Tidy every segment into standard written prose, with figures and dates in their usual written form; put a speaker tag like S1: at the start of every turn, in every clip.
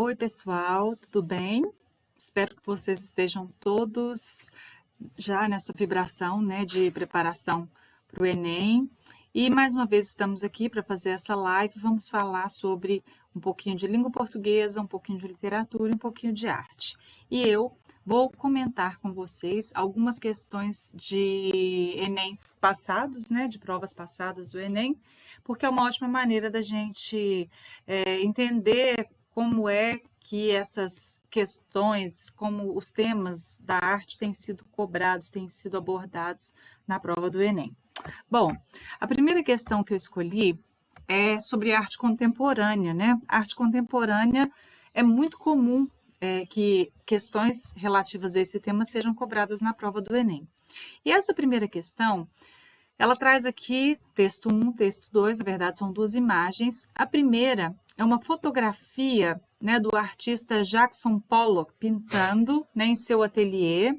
S1: Oi, pessoal, tudo bem? Espero que vocês estejam todos já nessa vibração, né, de preparação para o Enem. E mais uma vez estamos aqui para fazer essa live. Vamos falar sobre um pouquinho de língua portuguesa, um pouquinho de literatura e um pouquinho de arte. E eu vou comentar com vocês algumas questões de Enems passados, né, de provas passadas do Enem, porque é uma ótima maneira da gente entender como é que essas questões, como os temas da arte têm sido cobrados, têm sido abordados na prova do Enem. Bom, a primeira questão que eu escolhi é sobre arte contemporânea, né? A arte contemporânea é muito comum que questões relativas a esse tema sejam cobradas na prova do Enem. E essa primeira questão, ela traz aqui texto 1, texto 2, na verdade são duas imagens. A primeira é uma fotografia, né, do artista Jackson Pollock pintando, né, em seu ateliê.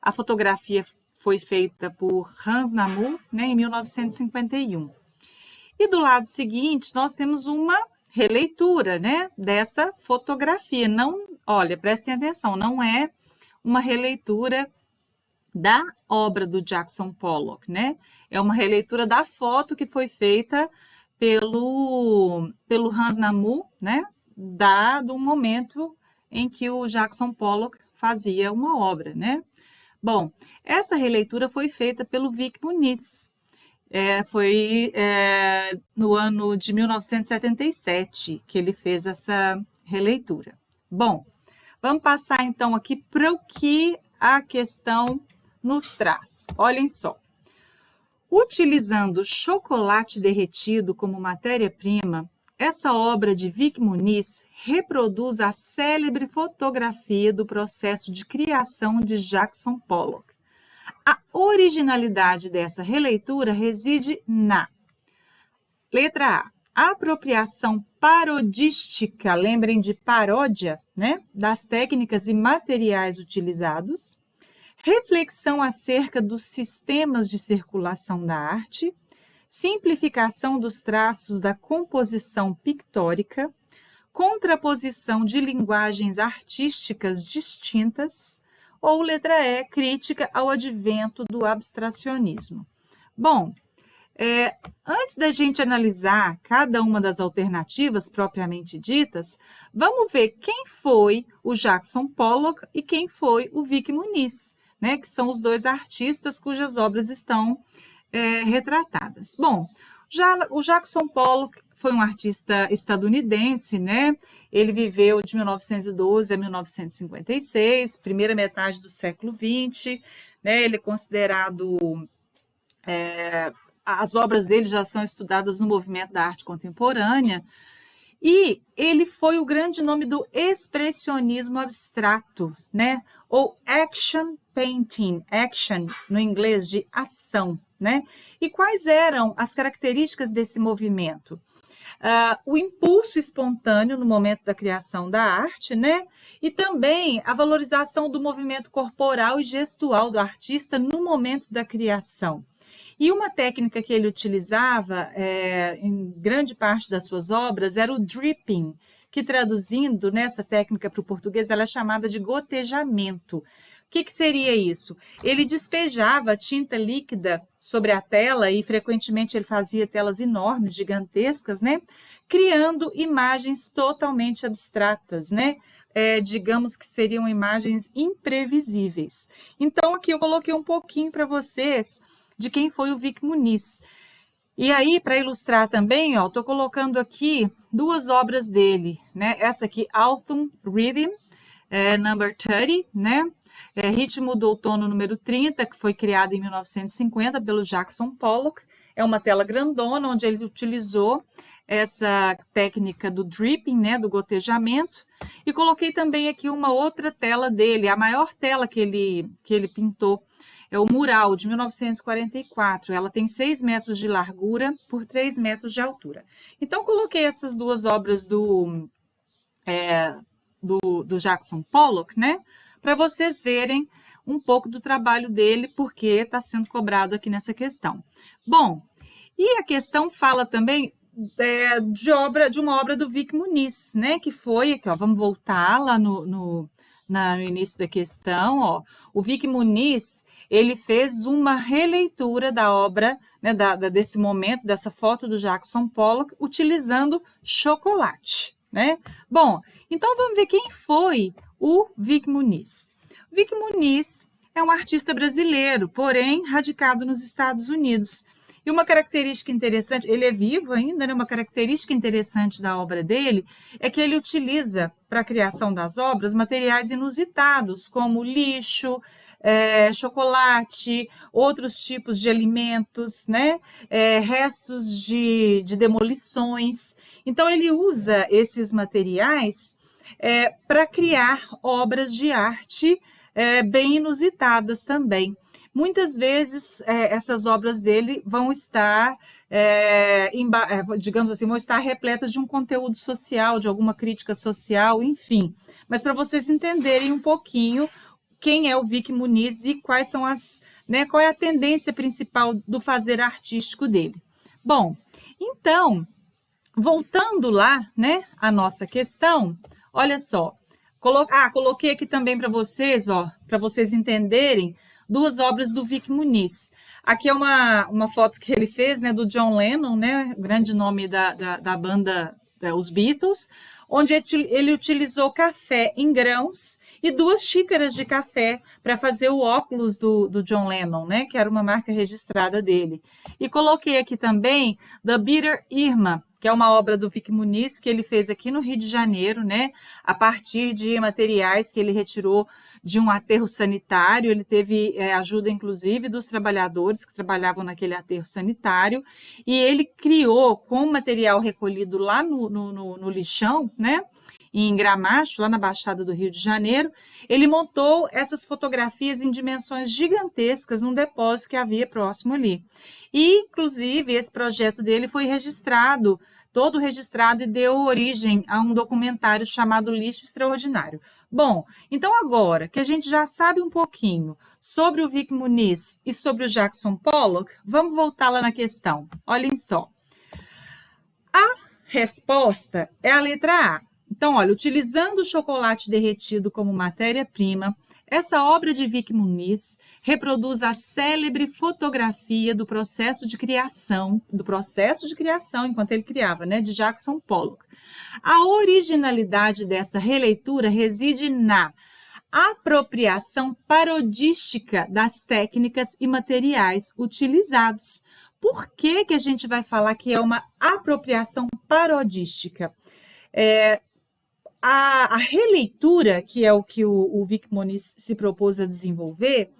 S1: A fotografia foi feita por Hans Namu, né, em 1951. E do lado seguinte, nós temos uma releitura, né, dessa fotografia. Não, olha, prestem atenção, não é uma releitura da obra do Jackson Pollock, né? É uma releitura da foto que foi feita pelo Hans Namu, né? Do momento em que o Jackson Pollock fazia uma obra, né? Bom, essa releitura foi feita pelo Vic Muniz. Foi no ano de 1977 que ele fez essa releitura. Bom, vamos passar então aqui para o que a questão nos traz. Olhem só. Utilizando chocolate derretido como matéria-prima, essa obra de Vic Muniz reproduz a célebre fotografia do processo de criação de Jackson Pollock. A originalidade dessa releitura reside na letra A, apropriação parodística, lembrem de paródia, né, das técnicas e materiais utilizados, reflexão acerca dos sistemas de circulação da arte, simplificação dos traços da composição pictórica, contraposição de linguagens artísticas distintas, ou letra E, crítica ao advento do abstracionismo. Bom, antes da gente analisar cada uma das alternativas propriamente ditas, vamos ver quem foi o Jackson Pollock e quem foi o Vic Muniz, né, que são os dois artistas cujas obras estão retratadas. Bom, o Jackson Pollock foi um artista estadunidense, né? Ele viveu de 1912 a 1956, primeira metade do século XX, né? Ele é considerado... as obras dele já são estudadas no movimento da arte contemporânea, e ele foi o grande nome do expressionismo abstrato, né? Ou action painting, action no inglês de ação, né? E quais eram as características desse movimento? O impulso espontâneo no momento da criação da arte, né? E também a valorização do movimento corporal e gestual do artista no momento da criação. E uma técnica que ele utilizava em grande parte das suas obras era o dripping, que traduzindo nessa técnica para o português, ela é chamada de gotejamento. O que seria isso? Ele despejava tinta líquida sobre a tela e frequentemente ele fazia telas enormes, gigantescas, né? Criando imagens totalmente abstratas, né? Digamos que seriam imagens imprevisíveis. Então, aqui eu coloquei um pouquinho para vocês de quem foi o Vic Muniz. E aí, para ilustrar também, estou colocando aqui duas obras dele, né? Essa aqui, Autumn Rhythm, number 30, né? Ritmo do Outono número 30, que foi criada em 1950 pelo Jackson Pollock. É uma tela grandona, onde ele utilizou essa técnica do dripping, né, do gotejamento. E coloquei também aqui uma outra tela dele, a maior tela que ele pintou, é o Mural, de 1944. Ela tem 6 metros de largura por 3 metros de altura. Então, coloquei essas duas obras do Jackson Pollock, né? Para vocês verem um pouco do trabalho dele, porque está sendo cobrado aqui nessa questão. Bom, e a questão fala também de uma obra do Vic Muniz, né? Que foi, aqui, ó, vamos voltar lá no início da questão, ó. O Vic Muniz, ele fez uma releitura da obra, né, desse momento, dessa foto do Jackson Pollock, utilizando chocolate, né? Bom, então vamos ver quem foi o Vic Muniz. O Vic Muniz é um artista brasileiro, porém radicado nos Estados Unidos. E uma característica interessante, ele é vivo ainda, né? Uma característica interessante da obra dele é que ele utiliza, para a criação das obras, materiais inusitados, como lixo, chocolate, outros tipos de alimentos, né? Restos de demolições. Então, ele usa esses materiais para criar obras de arte bem inusitadas também. Muitas vezes, essas obras dele vão estar, digamos assim, vão estar repletas de um conteúdo social, de alguma crítica social, enfim. Mas para vocês entenderem um pouquinho quem é o Vic Muniz e quais são qual é a tendência principal do fazer artístico dele. Bom, então, voltando lá, né, à nossa questão, olha só. Coloquei aqui também para vocês, ó, para vocês entenderem, duas obras do Vic Muniz. Aqui é uma foto que ele fez, né, do John Lennon, né, o grande nome da banda, os Beatles, onde ele utilizou café em grãos e 2 xícaras de café para fazer o óculos do John Lennon, né, que era uma marca registrada dele. E coloquei aqui também The Bitter Irma, que é uma obra do Vic Muniz que ele fez aqui no Rio de Janeiro, né, a partir de materiais que ele retirou de um aterro sanitário. Ele teve ajuda, inclusive, dos trabalhadores que trabalhavam naquele aterro sanitário, e ele criou, com material recolhido lá no lixão, né, em Gramacho, lá na Baixada do Rio de Janeiro, ele montou essas fotografias em dimensões gigantescas num depósito que havia próximo ali. E, inclusive, esse projeto dele foi registrado, todo registrado, e deu origem a um documentário chamado Lixo Extraordinário. Bom, então agora que a gente já sabe um pouquinho sobre o Vic Muniz e sobre o Jackson Pollock, vamos voltar lá na questão. Olhem só. A resposta é a letra A. Então, olha, utilizando o chocolate derretido como matéria-prima, essa obra de Vic Muniz reproduz a célebre fotografia do processo de criação, enquanto ele criava, né, de Jackson Pollock. A originalidade dessa releitura reside na apropriação parodística das técnicas e materiais utilizados. Por que a gente vai falar que é uma apropriação parodística? A releitura, que é o que o Vic Muniz se propôs a desenvolver,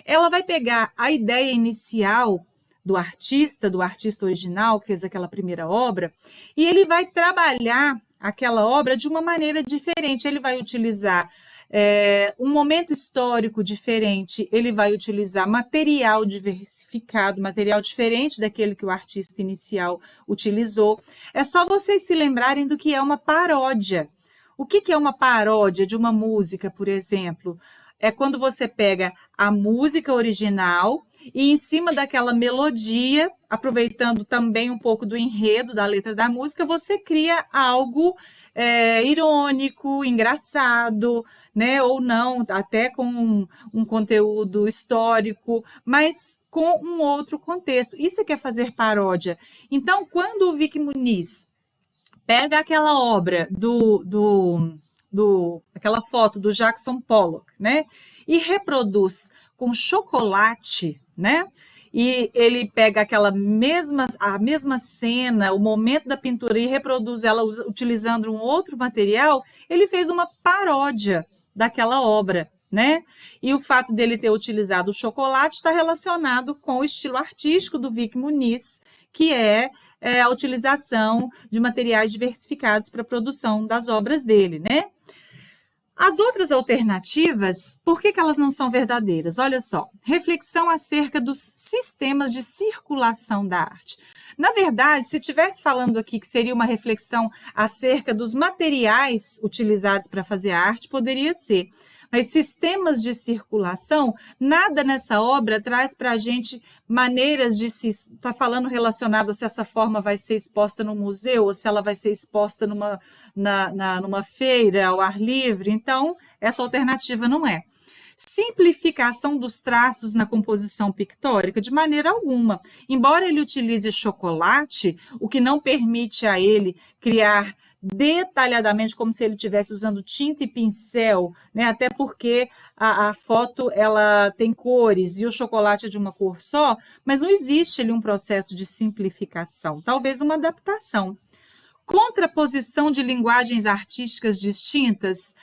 S1: ela vai pegar a ideia inicial do artista original, que fez aquela primeira obra, e ele vai trabalhar aquela obra de uma maneira diferente. Ele vai utilizar um momento histórico diferente, ele vai utilizar material diversificado, material diferente daquele que o artista inicial utilizou. É só vocês se lembrarem do que é uma paródia. O que é uma paródia de uma música, por exemplo? É quando você pega a música original e, em cima daquela melodia, aproveitando também um pouco do enredo da letra da música, você cria algo irônico, engraçado, né? Ou não, até com um conteúdo histórico, mas com um outro contexto. Isso é fazer paródia. Então, quando o Vic Muniz pega aquela obra aquela foto do Jackson Pollock, né, e reproduz com chocolate, né, e ele pega a mesma cena, o momento da pintura, e reproduz ela utilizando um outro material, ele fez uma paródia daquela obra, né? E o fato dele ter utilizado o chocolate está relacionado com o estilo artístico do Vic Muniz, que é a utilização de materiais diversificados para a produção das obras dele, né? As outras alternativas, por que elas não são verdadeiras? Olha só, reflexão acerca dos sistemas de circulação da arte. Na verdade, se estivesse falando aqui que seria uma reflexão acerca dos materiais utilizados para fazer a arte, poderia ser. Mas sistemas de circulação, nada nessa obra traz para a gente maneiras de se... Está falando relacionado a se essa forma vai ser exposta no museu ou se ela vai ser exposta numa feira ao ar livre. Então, essa alternativa não é. Simplificação dos traços na composição pictórica, de maneira alguma. Embora ele utilize chocolate, o que não permite a ele criar detalhadamente, como se ele estivesse usando tinta e pincel, né? Até porque a foto ela tem cores e o chocolate é de uma cor só, mas não existe ali um processo de simplificação, talvez uma adaptação. Contraposição de linguagens artísticas distintas,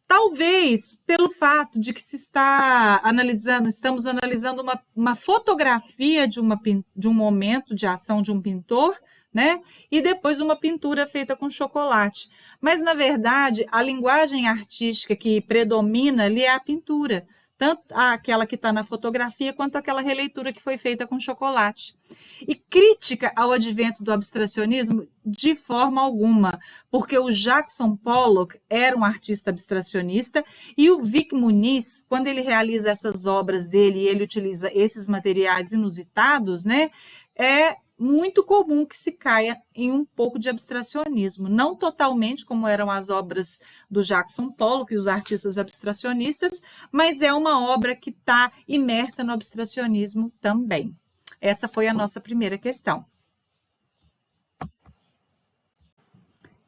S1: talvez pelo fato de que estamos analisando uma fotografia de um momento de ação de um pintor, né? E depois uma pintura feita com chocolate. Mas, na verdade, a linguagem artística que predomina ali é a pintura, tanto aquela que está na fotografia quanto aquela releitura que foi feita com chocolate. E crítica ao advento do abstracionismo de forma alguma, porque o Jackson Pollock era um artista abstracionista e o Vic Muniz, quando ele realiza essas obras dele e ele utiliza esses materiais inusitados, né, é muito comum que se caia em um pouco de abstracionismo, não totalmente como eram as obras do Jackson Pollock e os artistas abstracionistas, mas é uma obra que está imersa no abstracionismo também. Essa foi a nossa primeira questão.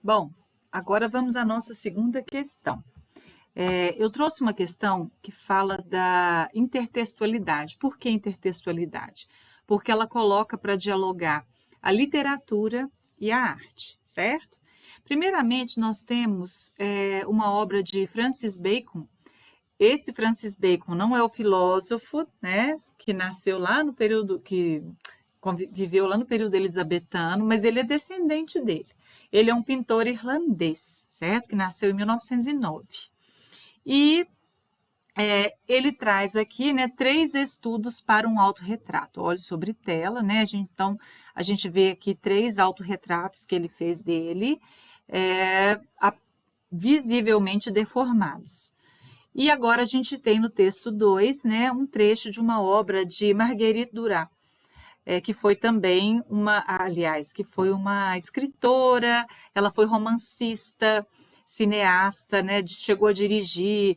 S1: Bom, agora vamos à nossa segunda questão. Eu trouxe uma questão que fala da intertextualidade. Por que intertextualidade? Porque ela coloca para dialogar a literatura e a arte, certo? Primeiramente, nós temos uma obra de Francis Bacon. Esse Francis Bacon não é o filósofo, né, que nasceu lá no período, que viveu lá no período elizabetano, mas ele é descendente dele. Ele é um pintor irlandês, certo? Que nasceu em 1909. E ele traz aqui, né, 3 estudos para um autorretrato. Olhe sobre tela, né? Então, a gente vê aqui 3 autorretratos que ele fez dele, visivelmente deformados. E agora a gente tem no texto 2, né, um trecho de uma obra de Marguerite Duras, que foi também que foi uma escritora, ela foi romancista, cineasta, né, chegou a dirigir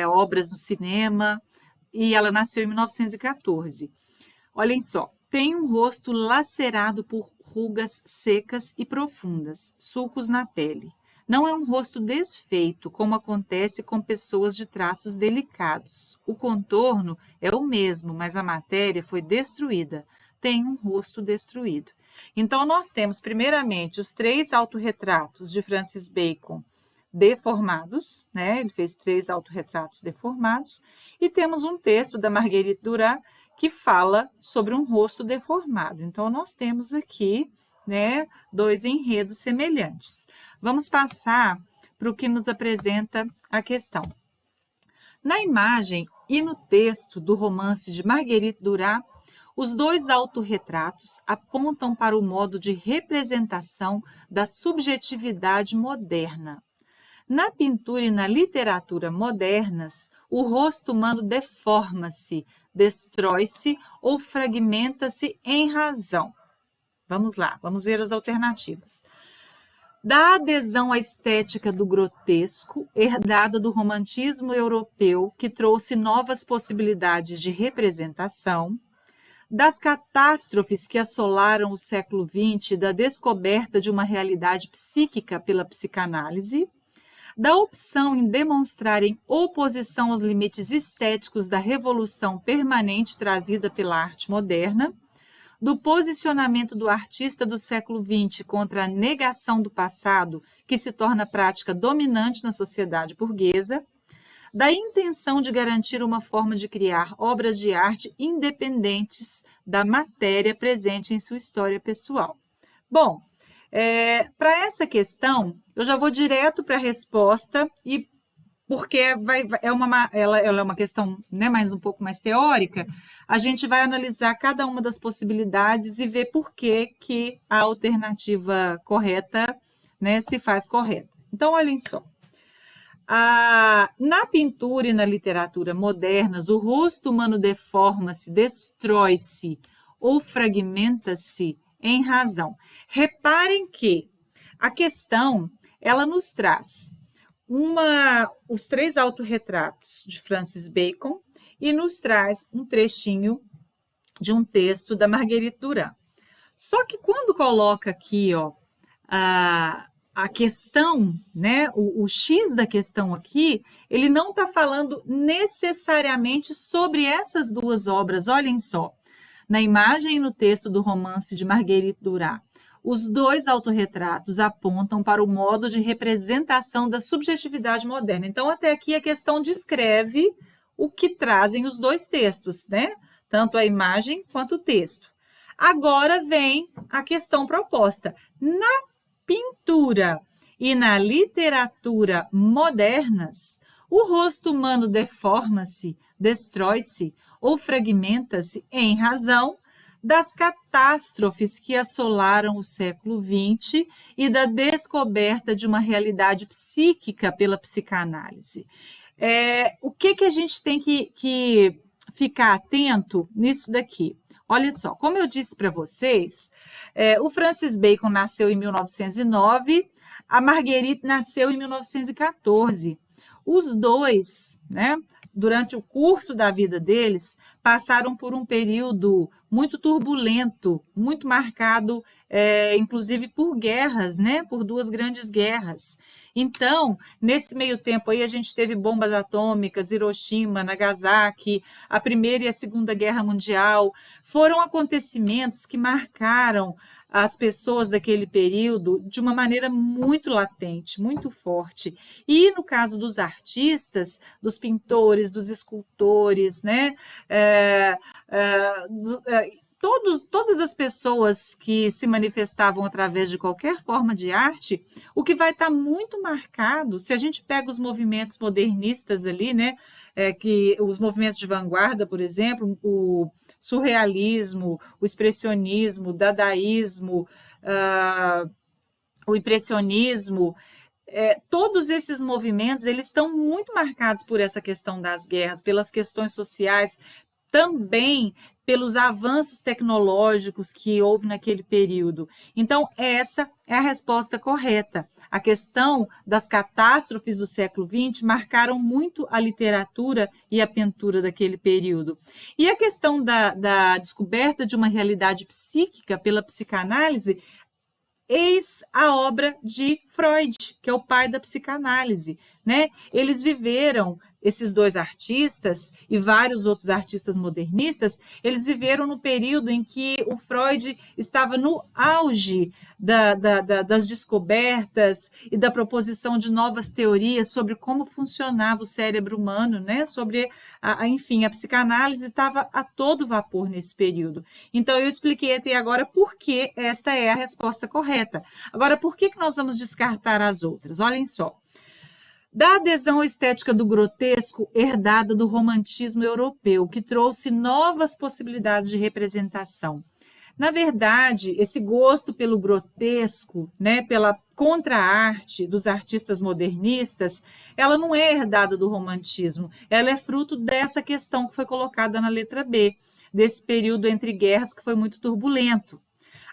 S1: obras no cinema, e ela nasceu em 1914. Olhem só, tem um rosto lacerado por rugas secas e profundas, sulcos na pele. Não é um rosto desfeito, como acontece com pessoas de traços delicados. O contorno é o mesmo, mas a matéria foi destruída. Tem um rosto destruído. Então, nós temos, primeiramente, os 3 autorretratos de Francis Bacon deformados, né? Ele fez 3 autorretratos deformados, e temos um texto da Marguerite Duras que fala sobre um rosto deformado. Então, nós temos aqui, né, 2 enredos semelhantes. Vamos passar para o que nos apresenta a questão. Na imagem e no texto do romance de Marguerite Duras, os 2 autorretratos apontam para o modo de representação da subjetividade moderna. Na pintura e na literatura modernas, o rosto humano deforma-se, destrói-se ou fragmenta-se em razão. Vamos lá, vamos ver as alternativas. Da adesão à estética do grotesco, herdada do romantismo europeu, que trouxe novas possibilidades de representação, das catástrofes que assolaram o século XX, da descoberta de uma realidade psíquica pela psicanálise, da opção em demonstrarem oposição aos limites estéticos da revolução permanente trazida pela arte moderna, do posicionamento do artista do século XX contra a negação do passado, que se torna prática dominante na sociedade burguesa, da intenção de garantir uma forma de criar obras de arte independentes da matéria presente em sua história pessoal. Bom, para essa questão, eu já vou direto para a resposta, e porque ela é uma questão, né, um pouco mais teórica, a gente vai analisar cada uma das possibilidades e ver por que a alternativa correta, né, se faz correta. Então, olhem só. Na pintura e na literatura modernas, o rosto humano deforma-se, destrói-se ou fragmenta-se em razão. Reparem que a questão, ela nos traz os 3 autorretratos de Francis Bacon e nos traz um trechinho de um texto da Marguerite Duras. Só que quando coloca aqui, ó, a questão, né, o X da questão aqui, ele não está falando necessariamente sobre essas 2 obras. Olhem só, na imagem e no texto do romance de Marguerite Duras, os 2 autorretratos apontam para o modo de representação da subjetividade moderna. Então, até aqui a questão descreve o que trazem os 2 textos, né? Tanto a imagem quanto o texto. Agora vem a questão proposta. Na pintura e na literatura modernas, o rosto humano deforma-se, destrói-se ou fragmenta-se em razão das catástrofes que assolaram o século XX e da descoberta de uma realidade psíquica pela psicanálise. O que a gente tem que ficar atento nisso daqui? Olha só, como eu disse para vocês, o Francis Bacon nasceu em 1909, a Marguerite nasceu em 1914. Os 2, né, durante o curso da vida deles, passaram por um período muito turbulento, muito marcado, inclusive por guerras, né, por 2 grandes guerras. Então, nesse meio tempo aí, a gente teve bombas atômicas, Hiroshima, Nagasaki, a Primeira e a Segunda Guerra Mundial. Foram acontecimentos que marcaram as pessoas daquele período de uma maneira muito latente, muito forte. E no caso dos artistas, dos pintores, dos escultores, né? Todas as pessoas que se manifestavam através de qualquer forma de arte, o que vai estar muito marcado, se a gente pega os movimentos modernistas ali, né, que os movimentos de vanguarda, por exemplo, o surrealismo, o expressionismo, o dadaísmo, o impressionismo, todos esses movimentos, eles estão muito marcados por essa questão das guerras, pelas questões sociais, também pelos avanços tecnológicos que houve naquele período. Então, essa é a resposta correta. A questão das catástrofes do século XX marcaram muito a literatura e a pintura daquele período. E a questão da descoberta de uma realidade psíquica pela psicanálise, eis a obra de Freud, que é o pai da psicanálise, né? Eles viveram, esses 2 artistas e vários outros artistas modernistas, eles viveram no período em que o Freud estava no auge das descobertas e da proposição de novas teorias sobre como funcionava o cérebro humano, né? Sobre, enfim, a psicanálise estava a todo vapor nesse período. Então, eu expliquei até agora por que esta é a resposta correta. Agora, por que nós vamos descartar as outras? Olhem só. Da adesão à estética do grotesco herdada do romantismo europeu, que trouxe novas possibilidades de representação. Na verdade, esse gosto pelo grotesco, né, pela contra-arte dos artistas modernistas, ela não é herdada do romantismo, ela é fruto dessa questão que foi colocada na letra B, desse período entre guerras que foi muito turbulento.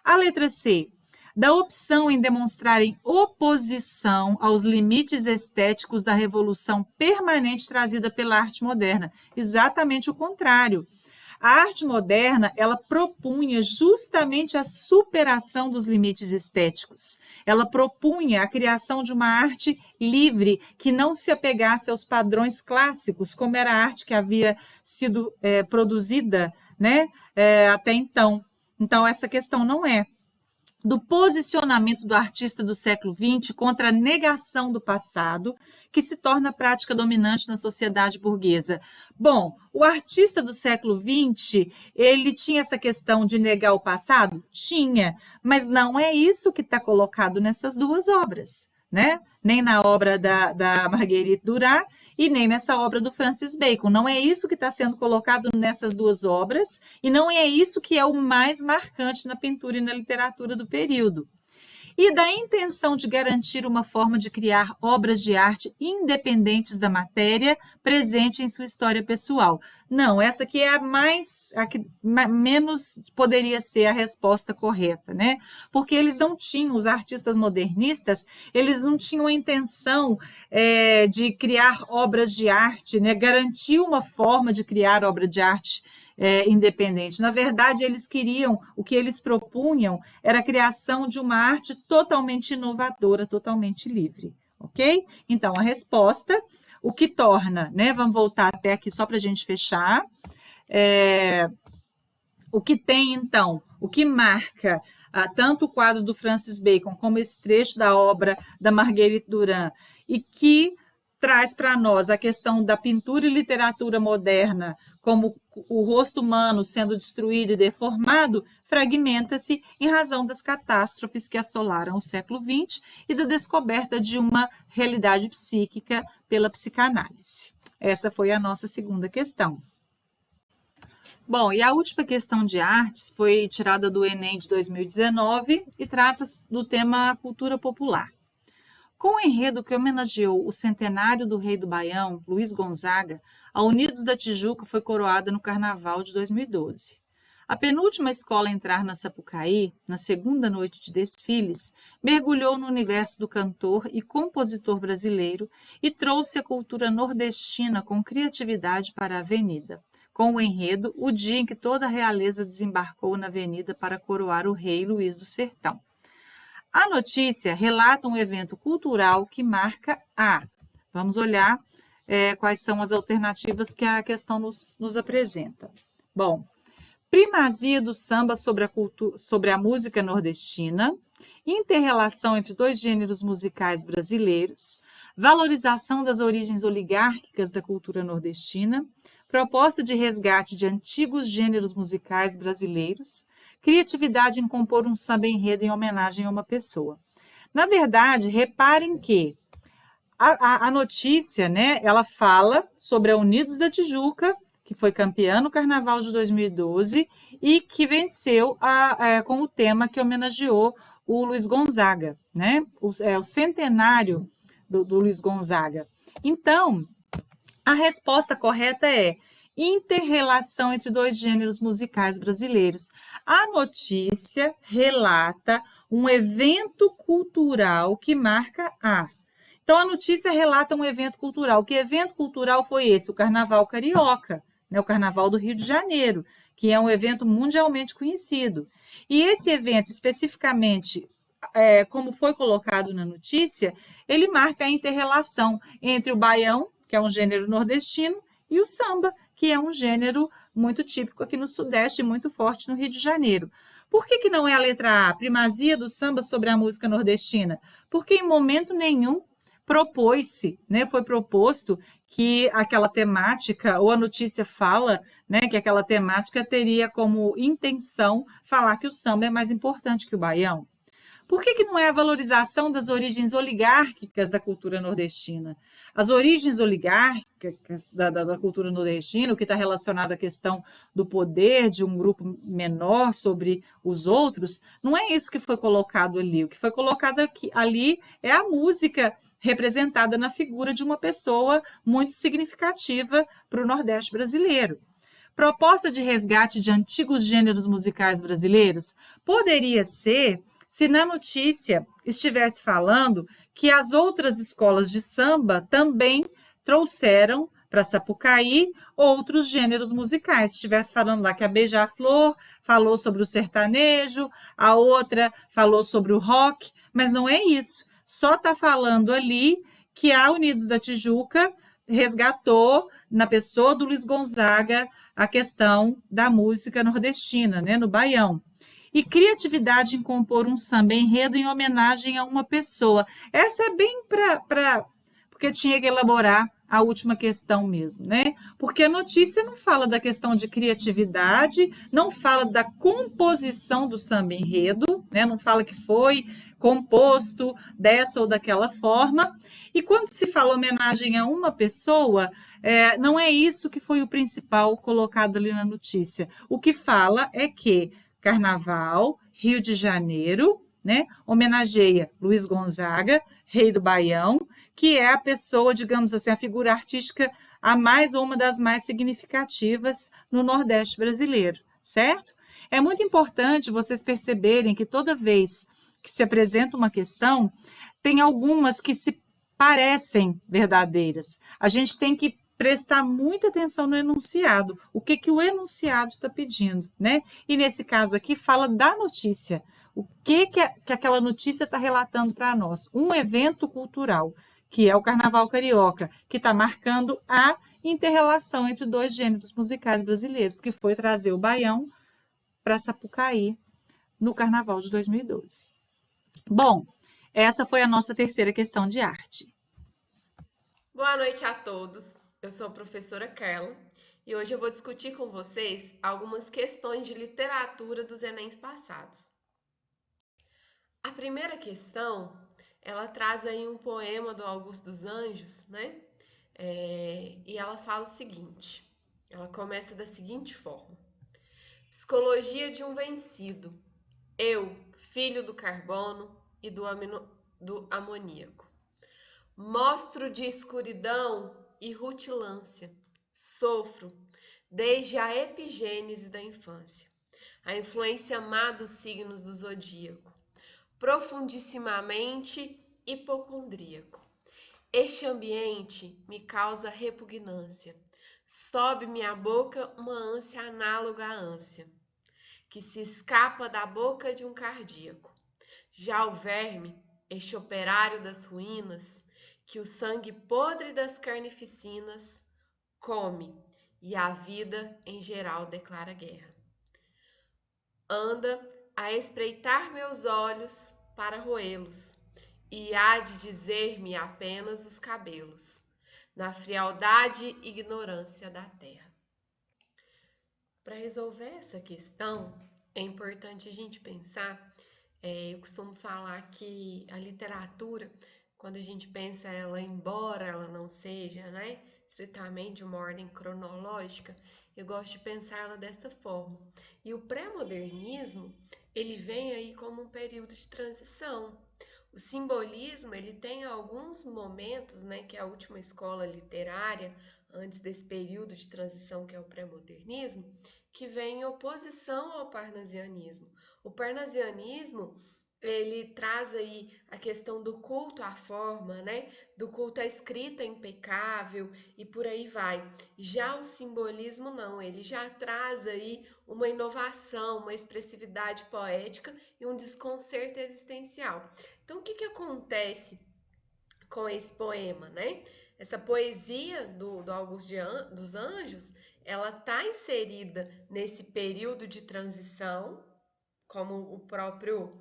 S1: A letra C, da opção em demonstrarem oposição aos limites estéticos da revolução permanente trazida pela arte moderna. Exatamente o contrário. A arte moderna, ela propunha justamente a superação dos limites estéticos. Ela propunha a criação de uma arte livre, que não se apegasse aos padrões clássicos, como era a arte que havia sido produzida, né, até então. Então, essa questão não é do posicionamento do artista do século XX contra a negação do passado, que se torna a prática dominante na sociedade burguesa. Bom, o artista do século XX, ele tinha essa questão de negar o passado? Tinha, mas não é isso que está colocado nessas 2 obras, né? Nem na obra da Marguerite Duras e nem nessa obra do Francis Bacon. Não é isso que está sendo colocado nessas 2 obras e não é isso que é o mais marcante na pintura e na literatura do período. e da intenção de garantir uma forma de criar obras de arte independentes da matéria presente em sua história pessoal. Não, essa aqui é a que menos poderia ser a resposta correta, né? Porque eles não tinham, os artistas modernistas, eles não tinham a intenção de criar obras de arte, né? Garantir uma forma de criar obra de arte independente. Na verdade, o que eles propunham era a criação de uma arte totalmente inovadora, totalmente livre, ok? Então, a resposta, o que torna, né? Vamos voltar até aqui só para a gente fechar. O que tem, então, o que marca tanto o quadro do Francis Bacon como esse trecho da obra da Marguerite Duras, e que traz para nós a questão da pintura e literatura moderna, como o rosto humano sendo destruído e deformado, fragmenta-se em razão das catástrofes que assolaram o século XX e da descoberta de uma realidade psíquica pela psicanálise. Essa foi a nossa segunda questão. Bom, e a última questão de artes foi tirada do Enem de 2019 e trata do tema cultura popular. Com o enredo que homenageou o centenário do rei do Baião, Luiz Gonzaga, a Unidos da Tijuca foi coroada no Carnaval de 2012. A penúltima escola a entrar na Sapucaí, na segunda noite de desfiles, mergulhou no universo do cantor e compositor brasileiro e trouxe a cultura nordestina com criatividade para a avenida, com o enredo O Dia em que toda a realeza desembarcou na avenida para coroar o rei Luiz do Sertão. A notícia relata um evento cultural que marca a... Vamos olhar quais são as alternativas que a questão nos apresenta. Bom, primazia do samba sobre a música nordestina, inter-relação entre dois gêneros musicais brasileiros, valorização das origens oligárquicas da cultura nordestina, proposta de resgate de antigos gêneros musicais brasileiros, criatividade em compor um samba-enredo em homenagem a uma pessoa. Na verdade, reparem que a notícia, né, ela fala sobre a Unidos da Tijuca, que foi campeã no Carnaval de 2012 e que venceu com o tema que homenageou o Luiz Gonzaga, né? O centenário do Luiz Gonzaga. Então, a resposta correta é inter-relação entre dois gêneros musicais brasileiros. A notícia relata um evento cultural que marca a... Então, a notícia relata um evento cultural. Que evento cultural foi esse? O Carnaval Carioca, né? O Carnaval do Rio de Janeiro, que é um evento mundialmente conhecido. E esse evento, especificamente, como foi colocado na notícia, ele marca a inter-relação entre o baião, que é um gênero nordestino, e o samba, que é um gênero muito típico aqui no Sudeste e muito forte no Rio de Janeiro. Por que não é a letra A, primazia do samba sobre a música nordestina? Porque em momento nenhum propôs-se, né, foi proposto que aquela temática, ou a notícia fala, né, que aquela temática teria como intenção falar que o samba é mais importante que o baião. Por que não é a valorização das origens oligárquicas da cultura nordestina? As origens oligárquicas da cultura nordestina, o que está relacionado à questão do poder de um grupo menor sobre os outros, não é isso que foi colocado ali. O que foi colocado ali é a música representada na figura de uma pessoa muito significativa para o Nordeste brasileiro. Proposta de resgate de antigos gêneros musicais brasileiros poderia ser se na notícia estivesse falando que as outras escolas de samba também trouxeram para Sapucaí outros gêneros musicais. Se estivesse falando lá que a Beija-Flor falou sobre o sertanejo, a outra falou sobre o rock, mas não é isso. Só está falando ali que a Unidos da Tijuca resgatou, na pessoa do Luiz Gonzaga, a questão da música nordestina, né, no Baião. E criatividade em compor um samba-enredo em homenagem a uma pessoa. Essa é bem porque tinha que elaborar a última questão mesmo, né? Porque a notícia não fala da questão de criatividade, não fala da composição do samba-enredo, né? Não fala que foi composto dessa ou daquela forma. E quando se fala homenagem a uma pessoa, não é isso que foi o principal colocado ali na notícia. O que fala é que Carnaval, Rio de Janeiro, né? Homenageia Luiz Gonzaga, rei do Baião, que é a pessoa, digamos assim, a figura artística a mais ou uma das mais significativas no Nordeste brasileiro, certo? É muito importante vocês perceberem que toda vez que se apresenta uma questão, tem algumas que se parecem verdadeiras. A gente tem que prestar muita atenção no enunciado, o que, que o enunciado está pedindo, né? E nesse caso aqui fala da notícia, o que aquela notícia está relatando para nós, um evento cultural, que é o Carnaval Carioca, que está marcando a inter-relação entre dois gêneros musicais brasileiros, que foi trazer o baião para Sapucaí no Carnaval de 2012. Bom, essa foi a nossa terceira questão de arte.
S2: Boa noite a todos. Eu sou a professora Carla e hoje eu vou discutir com vocês algumas questões de literatura dos Enems passados. A primeira questão, ela traz aí um poema do Augusto dos Anjos, né? E ela fala o seguinte, ela começa da seguinte forma. Psicologia de um vencido. Eu, filho do carbono e do amoníaco. Mostro de escuridão e rutilância. Sofro desde a epigênese da infância. A influência má dos signos do zodíaco. Profundissimamente hipocondríaco. Este ambiente me causa repugnância. Sobe-me à boca uma ânsia análoga à ânsia, que se escapa da boca de um cardíaco. Já o verme, este operário das ruínas, que o sangue podre das carnificinas come, e a vida em geral declara guerra. Anda a espreitar meus olhos para roê-los, e há de dizer-me apenas os cabelos, na frialdade e ignorância da terra. Para resolver essa questão, é importante a gente pensar, eu costumo falar que a literatura, quando a gente pensa ela, embora ela não seja, né, estritamente de uma ordem cronológica, eu gosto de pensar ela dessa forma. E o pré-modernismo, ele vem aí como um período de transição. O simbolismo, ele tem alguns momentos, né, que é a última escola literária, antes desse período de transição que é o pré-modernismo, que vem em oposição ao parnasianismo. O parnasianismo, ele traz aí a questão do culto à forma, né? Do culto à escrita impecável e por aí vai. Já o simbolismo não, ele já traz aí uma inovação, uma expressividade poética e um desconcerto existencial. Então, o que acontece com esse poema, né? Essa poesia do Augusto dos Anjos, ela está inserida nesse período de transição, como o próprio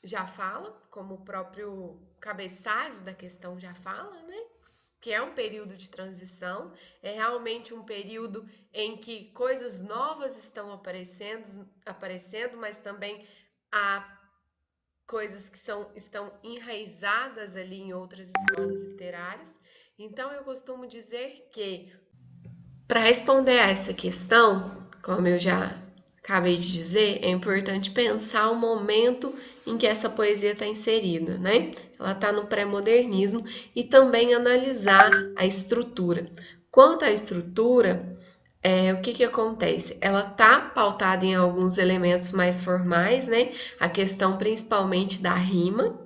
S2: já fala, como o próprio cabeçalho da questão já fala, né? Que é um período de transição, é realmente um período em que coisas novas estão aparecendo, mas também há coisas que estão enraizadas ali em outras escolas literárias. Então, eu costumo dizer que, para responder a essa questão, como eu já acabei de dizer, é importante pensar o momento em que essa poesia está inserida, né? Ela está no pré-modernismo e também analisar a estrutura. Quanto à estrutura, o que acontece? Ela está pautada em alguns elementos mais formais, né? A questão principalmente da rima,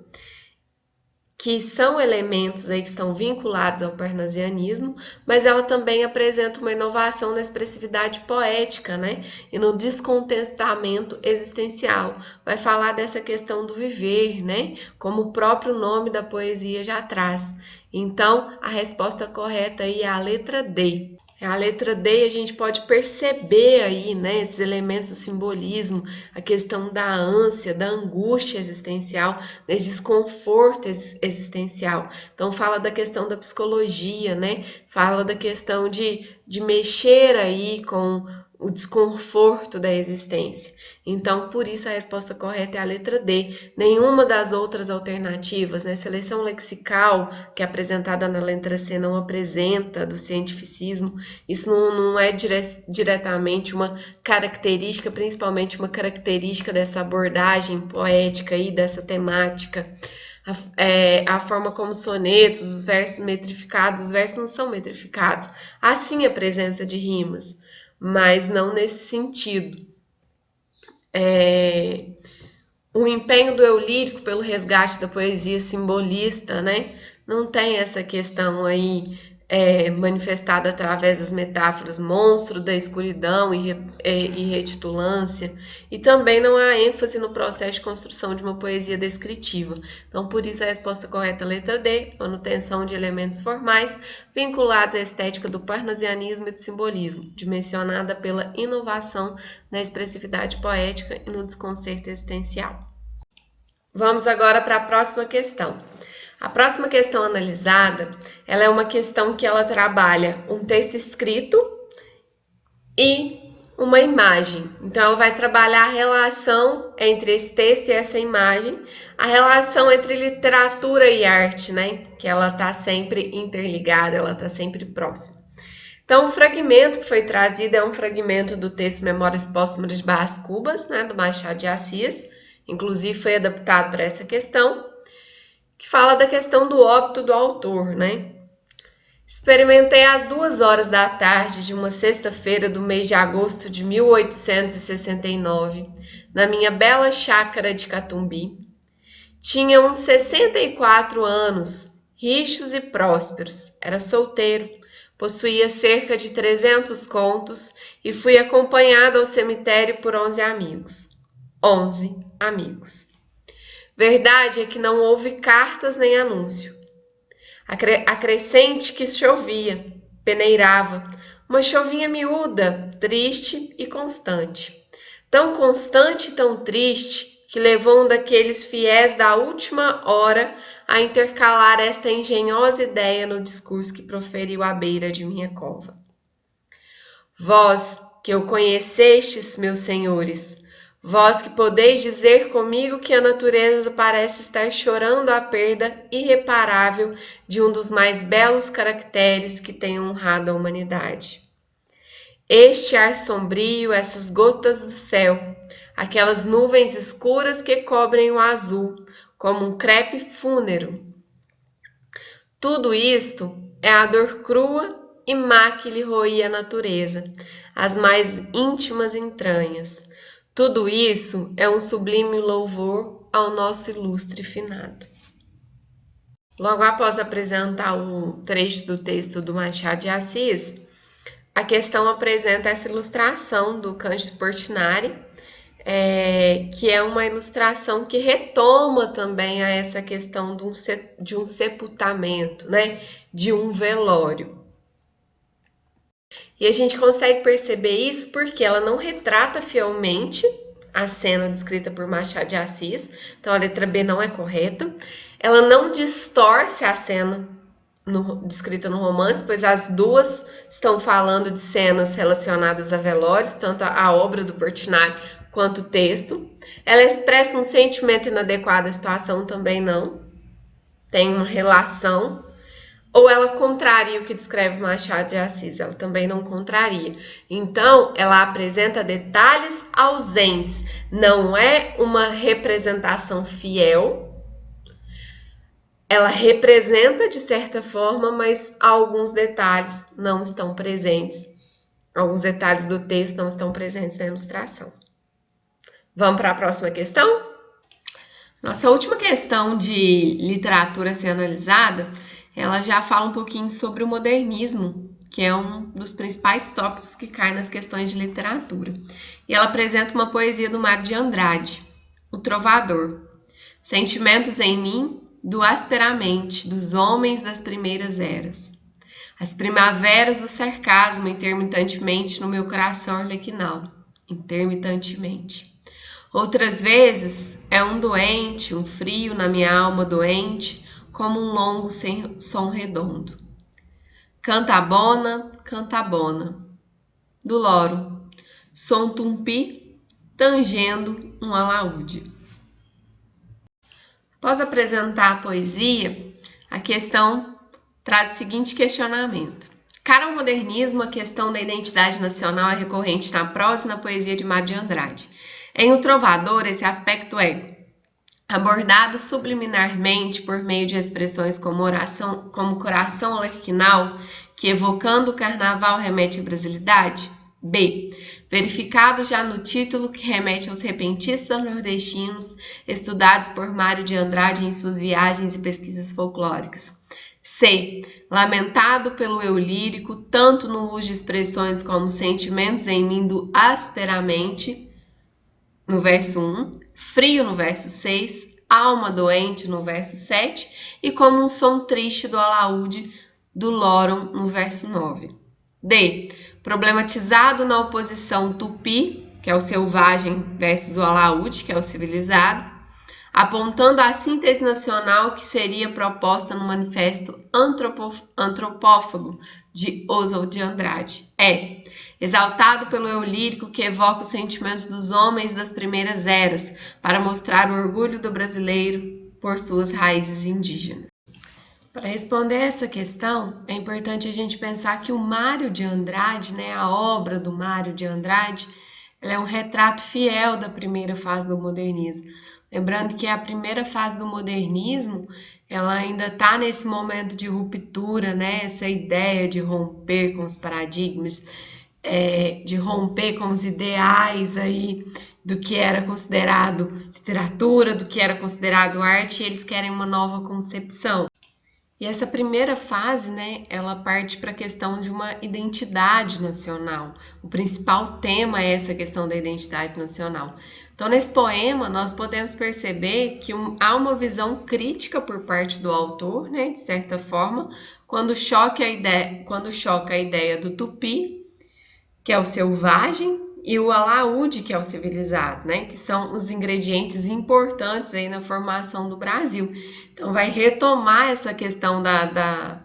S2: que são elementos aí que estão vinculados ao parnasianismo, mas ela também apresenta uma inovação na expressividade poética, né? E no descontentamento existencial. Vai falar dessa questão do viver, né? Como o próprio nome da poesia já traz. Então, a resposta correta aí é a letra D. A letra D a gente pode perceber aí, né, esses elementos do simbolismo, a questão da ânsia, da angústia existencial, desse desconforto existencial. Então fala da questão da psicologia, né? Fala da questão de mexer aí com o desconforto da existência. Então, por isso a resposta correta é a letra D. Nenhuma das outras alternativas, né? Seleção lexical, que é apresentada na letra C, não apresenta do cientificismo. Isso não é diretamente uma característica, principalmente uma característica dessa abordagem poética aí, dessa temática. A forma como sonetos, os versos metrificados, os versos não são metrificados. Há sim a presença de rimas, mas não nesse sentido. O empenho do eu lírico pelo resgate da poesia simbolista, né? Não tem essa questão aí manifestada através das metáforas monstro da escuridão e retitulância, e também não há ênfase no processo de construção de uma poesia descritiva. Então, por isso a resposta correta é a letra D, manutenção de elementos formais vinculados à estética do parnasianismo e do simbolismo, dimensionada pela inovação na expressividade poética e no desconcerto existencial. Vamos agora para a próxima questão. A próxima questão analisada, ela é uma questão que ela trabalha um texto escrito e uma imagem. Então, ela vai trabalhar a relação entre esse texto e essa imagem, a relação entre literatura e arte, né? Que ela está sempre interligada, ela está sempre próxima. Então, o fragmento que foi trazido é um fragmento do texto Memórias Póstumas de Brás Cubas, né, do Machado de Assis, inclusive foi adaptado para essa questão, que fala da questão do óbito do autor, né? Experimentei às 2 horas da tarde de uma sexta-feira do mês de agosto de 1869, na minha bela chácara de Catumbi. Tinha uns 64 anos, rixos e prósperos, era solteiro, possuía cerca de 300 contos e fui acompanhado ao cemitério por 11 amigos. 11 amigos. Verdade é que não houve cartas nem anúncio. Acrescente que chovia, peneirava, uma chovinha miúda, triste e constante. Tão constante e tão triste que levou um daqueles fiéis da última hora a intercalar esta engenhosa ideia no discurso que proferiu à beira de minha cova. Vós, que o conhecestes, meus senhores, vós que podeis dizer comigo que a natureza parece estar chorando a perda irreparável de um dos mais belos caracteres que tem honrado a humanidade. Este ar sombrio, essas gotas do céu, aquelas nuvens escuras que cobrem o azul, como um crepe fúnero. Tudo isto é a dor crua e má que lhe roía a natureza, as mais íntimas entranhas. Tudo isso é um sublime louvor ao nosso ilustre finado. Logo após apresentar um trecho do texto do Machado de Assis, a questão apresenta essa ilustração do Cândido Portinari, que é uma ilustração que retoma também a essa questão de um sepultamento, né? De um velório. E a gente consegue perceber isso porque ela não retrata fielmente a cena descrita por Machado de Assis, então a letra B não é correta. Ela não distorce a cena descrita no romance, pois as duas estão falando de cenas relacionadas a velórios, tanto a obra do Portinari quanto o texto. Ela expressa um sentimento inadequado à situação, também não. Tem uma relação. Ou ela contraria o que descreve Machado de Assis, ela também não contraria. Então, ela apresenta detalhes ausentes, não é uma representação fiel. Ela representa de certa forma, mas alguns detalhes não estão presentes. Alguns detalhes do texto não estão presentes na ilustração. Vamos para a próxima questão? Nossa última questão de literatura a ser analisada, ela já fala um pouquinho sobre o modernismo, que é um dos principais tópicos que cai nas questões de literatura. E ela apresenta uma poesia do Mário de Andrade, O Trovador. Sentimentos em mim, do asperamente, dos homens das primeiras eras. As primaveras do sarcasmo intermitantemente no meu coração arlequinal, intermitantemente. Outras vezes é um doente, um frio na minha alma doente, como um longo som redondo. cantabona, cantabona. Do loro, som tumpi, tangendo um alaúde. Após apresentar a poesia, a questão traz o seguinte questionamento. Cara ao modernismo, a questão da identidade nacional é recorrente na prosa e na poesia de Mário de Andrade. Em O Trovador, esse aspecto é abordado subliminarmente por meio de expressões como coração alerquinal, que evocando o carnaval remete à brasilidade. B. Verificado já no título que remete aos repentistas nordestinos estudados por Mário de Andrade em suas viagens e pesquisas folclóricas. C. Lamentado pelo eu lírico, tanto no uso de expressões como sentimentos em mim do asperamente, no verso 1, frio no verso 6, alma doente no verso 7 e como um som triste do alaúde do Loron no verso 9. D. Problematizado na oposição tupi, que é o selvagem, versus o alaúde, que é o civilizado, apontando a síntese nacional que seria proposta no manifesto antropófago de Oswald de Andrade. É exaltado pelo eu lírico que evoca os sentimentos dos homens das primeiras eras para mostrar o orgulho do brasileiro por suas raízes indígenas. Para responder essa questão, é importante a gente pensar que o Mário de Andrade, né, a obra do Mário de Andrade, ela é um retrato fiel da primeira fase do modernismo. Lembrando que a primeira fase do modernismo, ela ainda está nesse momento de ruptura, né? Essa ideia de romper com os paradigmas, de romper com os ideais aí do que era considerado literatura, do que era considerado arte, e eles querem uma nova concepção. E essa primeira fase, né, ela parte para a questão de uma identidade nacional. O principal tema é essa questão da identidade nacional. Então, nesse poema, nós podemos perceber que há uma visão crítica por parte do autor, né, de certa forma, quando choca a ideia do tupi, que é o selvagem, e o alaúde, que é o civilizado, né? Que são os ingredientes importantes aí na formação do Brasil. Então, vai retomar essa questão da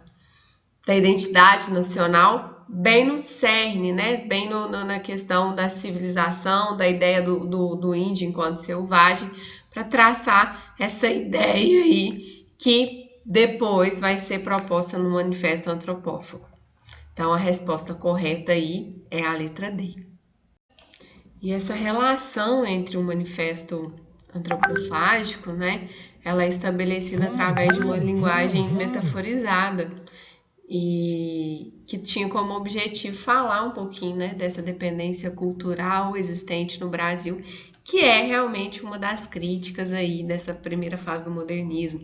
S2: identidade nacional bem no cerne, né? Bem na questão da civilização, da ideia do índio enquanto selvagem, para traçar essa ideia aí que depois vai ser proposta no Manifesto Antropófago. Então, a resposta correta aí é a letra D. E essa relação entre o manifesto antropofágico, né, ela é estabelecida através de uma linguagem metaforizada e que tinha como objetivo falar um pouquinho, né, dessa dependência cultural existente no Brasil, que é realmente uma das críticas aí dessa primeira fase do modernismo.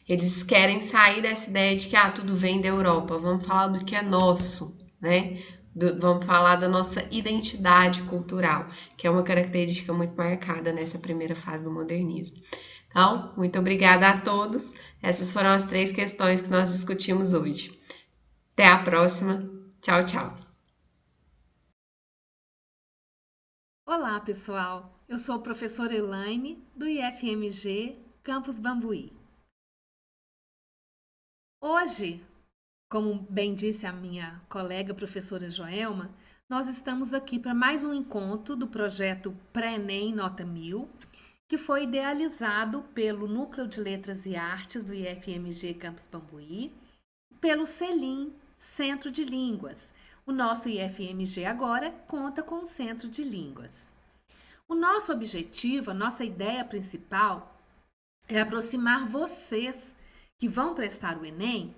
S2: Eles querem sair dessa ideia de que tudo vem da Europa, vamos falar do que é nosso, né? Vamos falar da nossa identidade cultural, que é uma característica muito marcada nessa primeira fase do modernismo. Então, muito obrigada a todos. Essas foram as 3 questões que nós discutimos hoje. Até a próxima. Tchau, tchau.
S3: Olá, pessoal. Eu sou a professora Elaine, do IFMG Campus Bambuí. Hoje, como bem disse a minha colega professora Joelma, nós estamos aqui para mais um encontro do projeto Pré-ENEM Nota 1000, que foi idealizado pelo Núcleo de Letras e Artes do IFMG Campus Bambuí, pelo CELIM, Centro de Línguas. O nosso IFMG agora conta com o Centro de Línguas. O nosso objetivo, a nossa ideia principal é aproximar vocês que vão prestar o Enem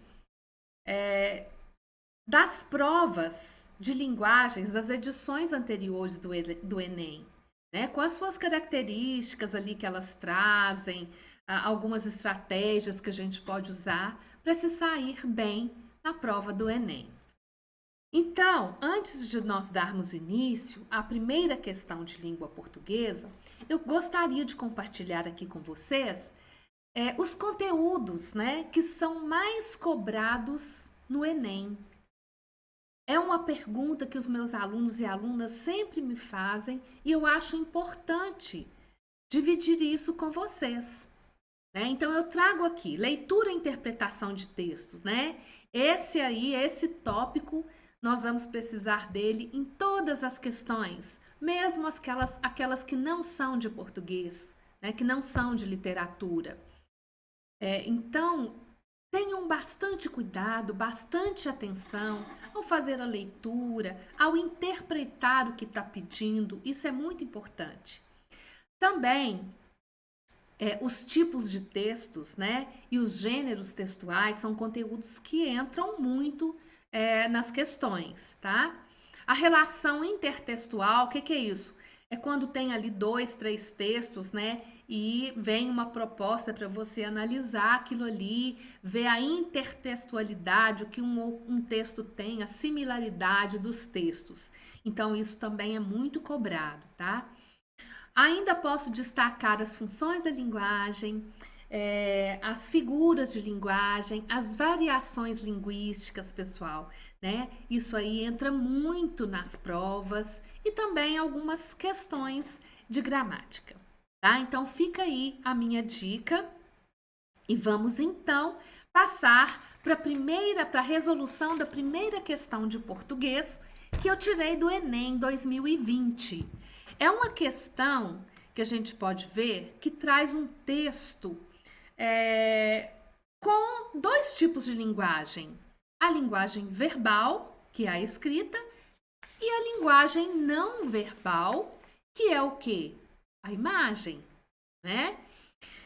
S3: das provas de linguagens das edições anteriores do Enem, né? Com as suas características ali que elas trazem, algumas estratégias que a gente pode usar para se sair bem na prova do Enem. Então, antes de nós darmos início à primeira questão de língua portuguesa, eu gostaria de compartilhar aqui com vocês os conteúdos, né, que são mais cobrados no Enem. É uma pergunta que os meus alunos e alunas sempre me fazem e eu acho importante dividir isso com vocês, né? Então, eu trago aqui leitura e interpretação de textos, né? Esse tópico, nós vamos precisar dele em todas as questões, mesmo aquelas que não são de português, né? Que não são de literatura. Então, tenham bastante cuidado, bastante atenção ao fazer a leitura, ao interpretar o que está pedindo, isso é muito importante. Também, os tipos de textos, né, e os gêneros textuais são conteúdos que entram muito nas questões, tá? A relação intertextual, o que é isso? É quando tem ali 2, 3 textos, né? E vem uma proposta para você analisar aquilo ali, ver a intertextualidade, o que um texto tem, a similaridade dos textos. Então, isso também é muito cobrado, tá? Ainda posso destacar as funções da linguagem, as figuras de linguagem, as variações linguísticas, pessoal, né? Isso aí entra muito nas provas e também algumas questões de gramática, tá? Então, fica aí a minha dica e vamos então passar para a resolução da primeira questão de português que eu tirei do Enem 2020. É uma questão que a gente pode ver que traz um texto com 2 tipos de linguagem. A linguagem verbal, que é a escrita, e a linguagem não verbal, que é o quê? A imagem, né?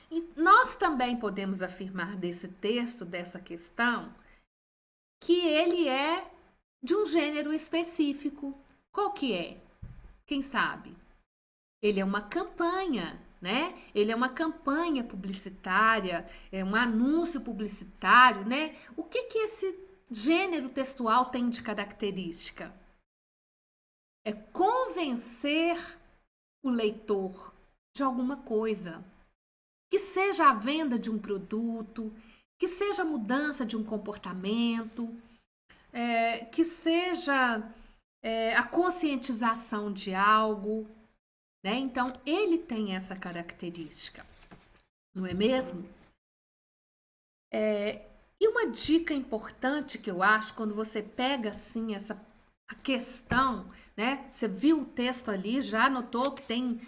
S3: E nós também podemos afirmar desse texto, dessa questão, que ele é de um gênero específico. Qual que é? Quem sabe? Ele é uma campanha, né? Ele é uma campanha publicitária, é um anúncio publicitário, né? O que esse gênero textual tem de característica? É convencer o leitor de alguma coisa. Que seja a venda de um produto, que seja a mudança de um comportamento, que seja a conscientização de algo, né? Então, ele tem essa característica, não é mesmo? E uma dica importante que eu acho, quando você pega assim a questão, né? Você viu o texto ali, já notou que tem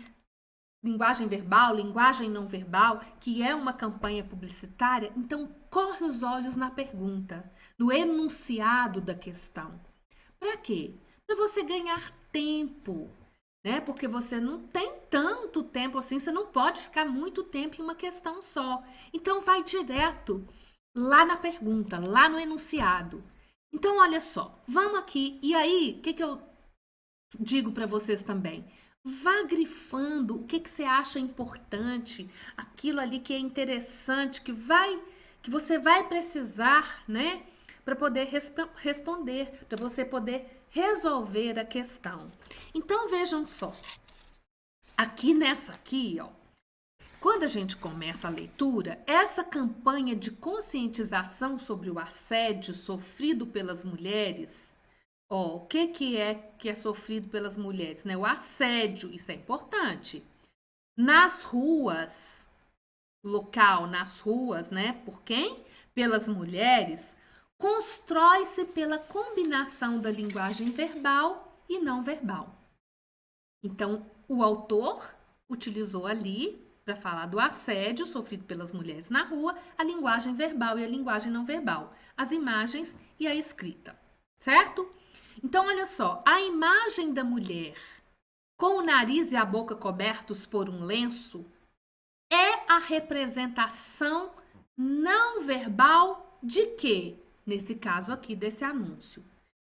S3: linguagem verbal, linguagem não verbal, que é uma campanha publicitária, então corre os olhos na pergunta, no enunciado da questão. Para quê? Para você ganhar tempo, né? Porque você não tem tanto tempo assim, você não pode ficar muito tempo em uma questão só. Então vai direto lá na pergunta, lá no enunciado. Então olha só, vamos aqui, e aí, o que eu digo para vocês também? Vá grifando o que você acha importante, aquilo ali que é interessante, que você vai precisar, né, para poder responder, para você poder resolver a questão. Então vejam só, nessa aqui, ó, quando a gente começa a leitura, essa campanha de conscientização sobre o assédio sofrido pelas mulheres, ó, o que é sofrido pelas mulheres, né? O assédio, isso é importante. Nas ruas, local, nas ruas, né? Por quem? Pelas mulheres, constrói-se pela combinação da linguagem verbal e não verbal. Então, o autor utilizou ali, para falar do assédio sofrido pelas mulheres na rua, a linguagem verbal e a linguagem não verbal, as imagens e a escrita, certo? Então, olha só, a imagem da mulher com o nariz e a boca cobertos por um lenço é a representação não verbal de quê? Nesse caso aqui, desse anúncio.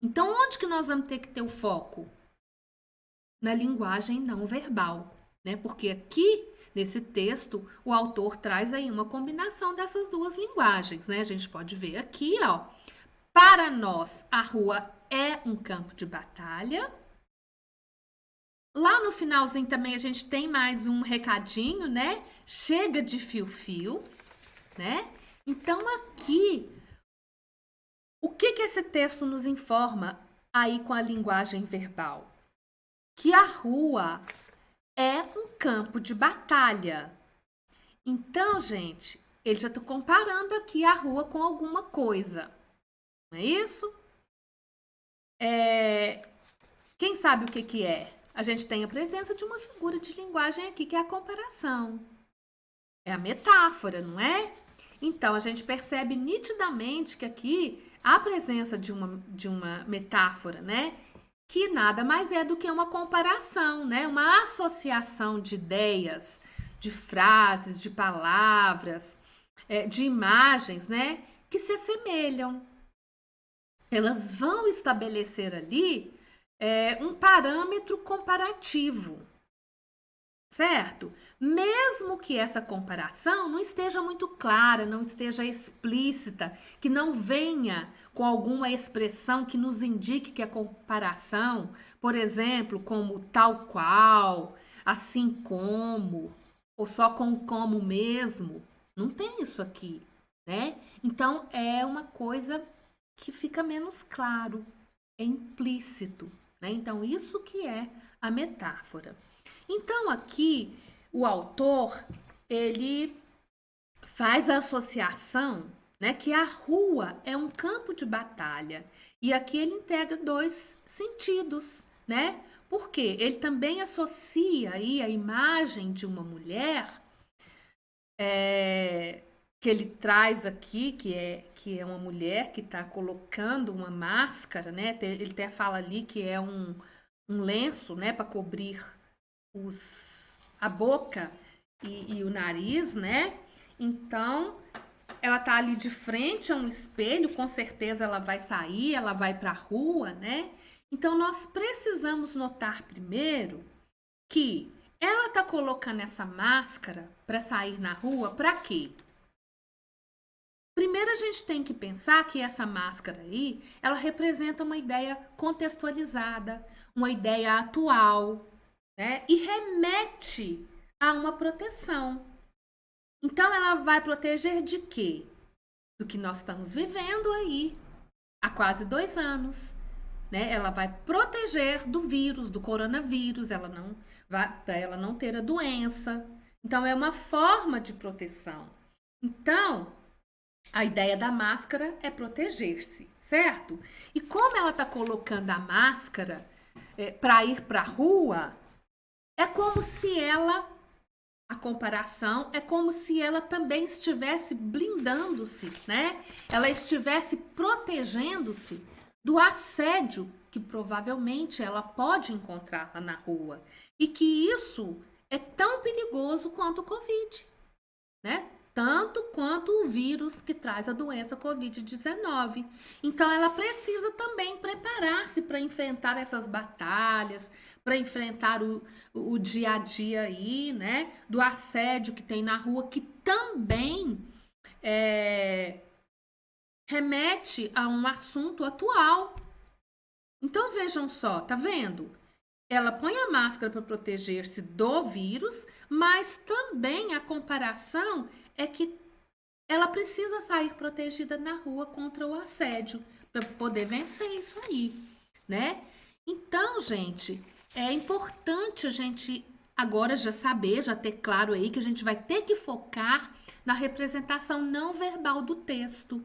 S3: Então, onde que nós vamos ter que ter o foco? Na linguagem não verbal, né? Porque aqui, nesse texto, o autor traz aí uma combinação dessas 2 linguagens, né? A gente pode ver aqui, ó. Para nós, a rua é um campo de batalha. Lá no finalzinho também a gente tem mais um recadinho, né? Chega de fio-fio, né? Então, aqui, o que esse texto nos informa aí com a linguagem verbal? Que a rua é um campo de batalha. Então, gente, ele já está comparando aqui a rua com alguma coisa, não é isso? Quem sabe o que que é? A gente tem a presença de uma figura de linguagem aqui, que é a comparação. É a metáfora, não é? Então, a gente percebe nitidamente que aqui há a presença de uma metáfora, né? Que nada mais é do que uma comparação, né? Uma associação de ideias, de frases, de palavras, de imagens, né? Que se assemelham. Elas vão estabelecer ali um parâmetro comparativo, certo? Mesmo que essa comparação não esteja muito clara, não esteja explícita, que não venha com alguma expressão que nos indique que a comparação, por exemplo, como tal qual, assim como, ou só com como mesmo, não tem isso aqui, né? Então é uma coisa que fica menos claro, é implícito, né? Então isso que é a metáfora. Então aqui o autor ele faz a associação, né, que a rua é um campo de batalha e aqui ele integra dois sentidos, né? Porque ele também associa aí a imagem de uma mulher que ele traz aqui, que é uma mulher que está colocando uma máscara, né? Ele até fala ali que é um lenço, né, para cobrir a boca e o nariz, né? Então, ela tá ali de frente a um espelho, com certeza ela vai sair, ela vai para a rua, né? Então, nós precisamos notar primeiro que ela tá colocando essa máscara para sair na rua, para quê? Primeiro a gente tem que pensar que essa máscara aí, ela representa uma ideia contextualizada, uma ideia atual, né? E remete a uma proteção. Então ela vai proteger de quê? Do que nós estamos vivendo aí há quase 2 anos, né? Ela vai proteger do vírus, do coronavírus, para ela não ter a doença. Então é uma forma de proteção. Então, a ideia da máscara é proteger-se, certo? E como ela está colocando a máscara para ir para a rua, é como se a comparação é como se ela também estivesse blindando-se, né? Ela estivesse protegendo-se do assédio que provavelmente ela pode encontrar lá na rua. E que isso é tão perigoso quanto o Covid, né? Tanto quanto o vírus que traz a doença Covid-19. Então, ela precisa também preparar-se para enfrentar essas batalhas, para enfrentar o dia a dia aí, né? Do assédio que tem na rua, que também remete a um assunto atual. Então, vejam só, tá vendo? Ela põe a máscara para proteger-se do vírus, mas também a comparação é que ela precisa sair protegida na rua contra o assédio para poder vencer isso aí, né? Então, gente, é importante a gente agora já saber, já ter claro aí que a gente vai ter que focar na representação não verbal do texto,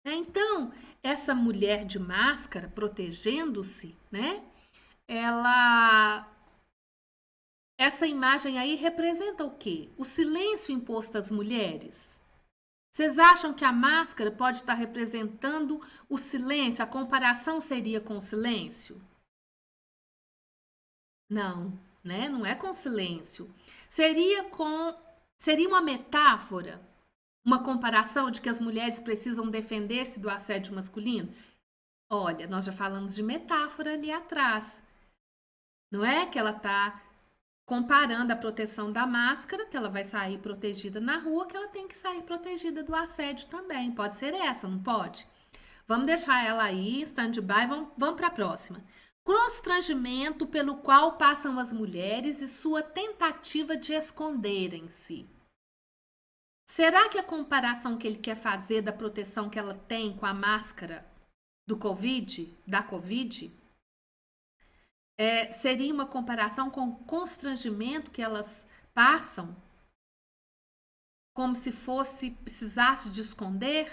S3: né? Então, essa mulher de máscara protegendo-se, né? Essa imagem aí representa o quê? O silêncio imposto às mulheres. Vocês acham que a máscara pode estar representando o silêncio? A comparação seria com o silêncio? Não, né? Não é com silêncio. Seria uma metáfora, uma comparação de que as mulheres precisam defender-se do assédio masculino? Olha, nós já falamos de metáfora ali atrás. Não é que ela está comparando a proteção da máscara, que ela vai sair protegida na rua, que ela tem que sair protegida do assédio também. Pode ser essa, não pode? Vamos deixar ela aí, stand-by, vamos para a próxima. Constrangimento pelo qual passam as mulheres e sua tentativa de esconderem-se. Será que a comparação que ele quer fazer da proteção que ela tem com a máscara da Covid, seria uma comparação com o constrangimento que elas passam como se precisasse de esconder?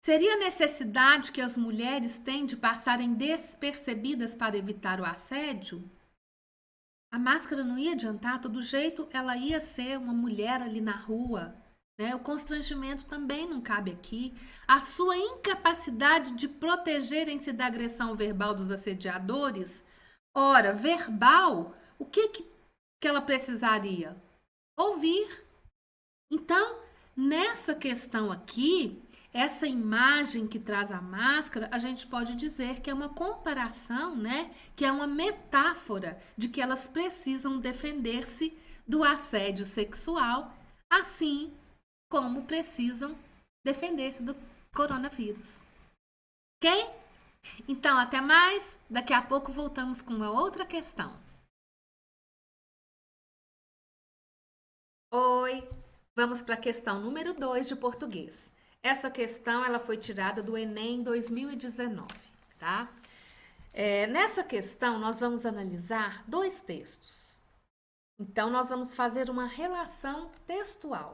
S3: Seria a necessidade que as mulheres têm de passarem despercebidas para evitar o assédio? A máscara não ia adiantar, de todo jeito ela ia ser uma mulher ali na rua, né? O constrangimento também não cabe aqui. A sua incapacidade de protegerem-se da agressão verbal dos assediadores. Ora, verbal, o que ela precisaria? Ouvir. Então, nessa questão aqui, essa imagem que traz a máscara, a gente pode dizer que é uma comparação, né? Que é uma metáfora de que elas precisam defender-se do assédio sexual, assim como precisam defender-se do coronavírus. Ok? Então, até mais. Daqui a pouco voltamos com uma outra questão. Oi! Vamos para a questão número 2 de português. Essa questão ela foi tirada do Enem 2019, tá? Nessa questão, nós vamos analisar 2 textos. Então, nós vamos fazer uma relação textual.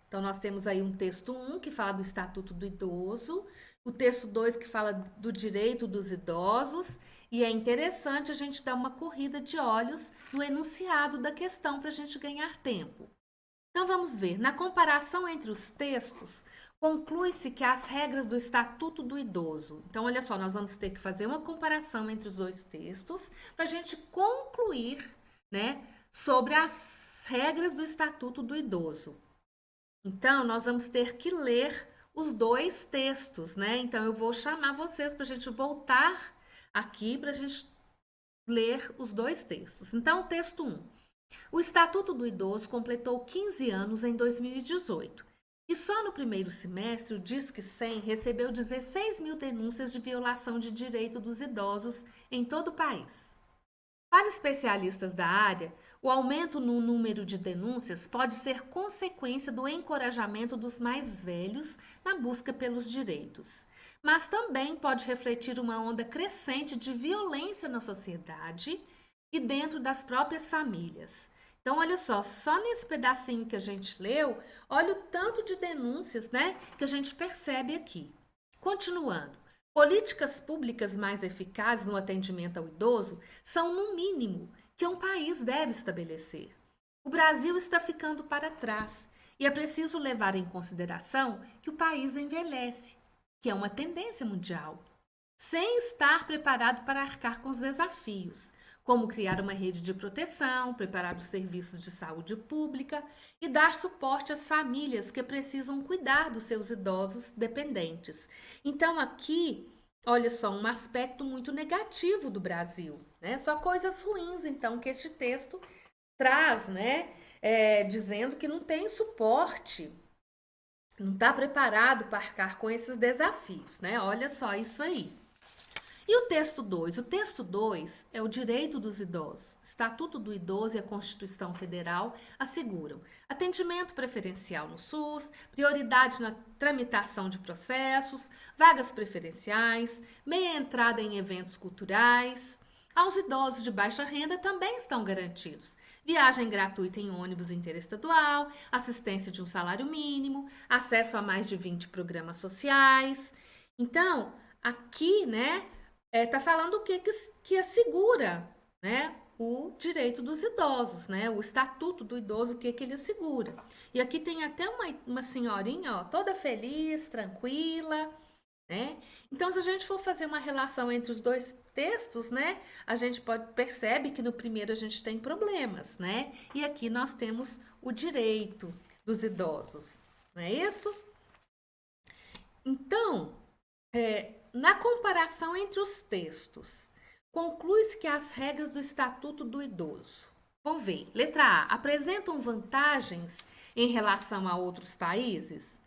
S3: Então, nós temos aí um texto 1 que fala do Estatuto do Idoso, o texto 2 que fala do direito dos idosos, e é interessante a gente dar uma corrida de olhos no enunciado da questão para a gente ganhar tempo. Então, vamos ver. Na comparação entre os textos, conclui-se que as regras do Estatuto do Idoso. Então, olha só, nós vamos ter que fazer uma comparação entre os 2 textos para a gente concluir, né, sobre as regras do Estatuto do Idoso. Então, nós vamos ter que ler os 2 textos, né? Então, eu vou chamar vocês para a gente voltar aqui para a gente ler os 2 textos. Então, texto 1. O Estatuto do Idoso completou 15 anos em 2018 e só no primeiro semestre o Disque 100 recebeu 16 mil denúncias de violação de direito dos idosos em todo o país. Para especialistas da área, o aumento no número de denúncias pode ser consequência do encorajamento dos mais velhos na busca pelos direitos, mas também pode refletir uma onda crescente de violência na sociedade e dentro das próprias famílias. Então, olha só nesse pedacinho que a gente leu, olha o tanto de denúncias, né, que a gente percebe aqui. Continuando, políticas públicas mais eficazes no atendimento ao idoso são, no mínimo, que um país deve estabelecer. O Brasil está ficando para trás e é preciso levar em consideração que o país envelhece, que é uma tendência mundial, sem estar preparado para arcar com os desafios, como criar uma rede de proteção, preparar os serviços de saúde pública e dar suporte às famílias que precisam cuidar dos seus idosos dependentes. Então, aqui, olha só, um aspecto muito negativo do Brasil, né? Só coisas ruins, então, que este texto traz, né? Dizendo que não tem suporte, não está preparado para arcar com esses desafios, né? Olha só isso aí. E o texto 2? O texto 2 é o direito dos idosos. Estatuto do Idoso e a Constituição Federal asseguram atendimento preferencial no SUS, prioridade na tramitação de processos, vagas preferenciais, meia entrada em eventos culturais. Aos idosos de baixa renda também estão garantidos viagem gratuita em ônibus interestadual, assistência de um salário mínimo, acesso a mais de 20 programas sociais. Então, aqui, né, tá falando o que assegura, né, o direito dos idosos, né, o Estatuto do Idoso, o que ele assegura. E aqui tem até uma senhorinha, ó, toda feliz, tranquila, né? Então, se a gente for fazer uma relação entre os 2 textos, né, a gente percebe que no primeiro a gente tem problemas, né? E aqui nós temos o direito dos idosos, não é isso? Então, na comparação entre os textos, conclui-se que as regras do Estatuto do Idoso, vamos ver, letra A, apresentam vantagens em relação a outros países?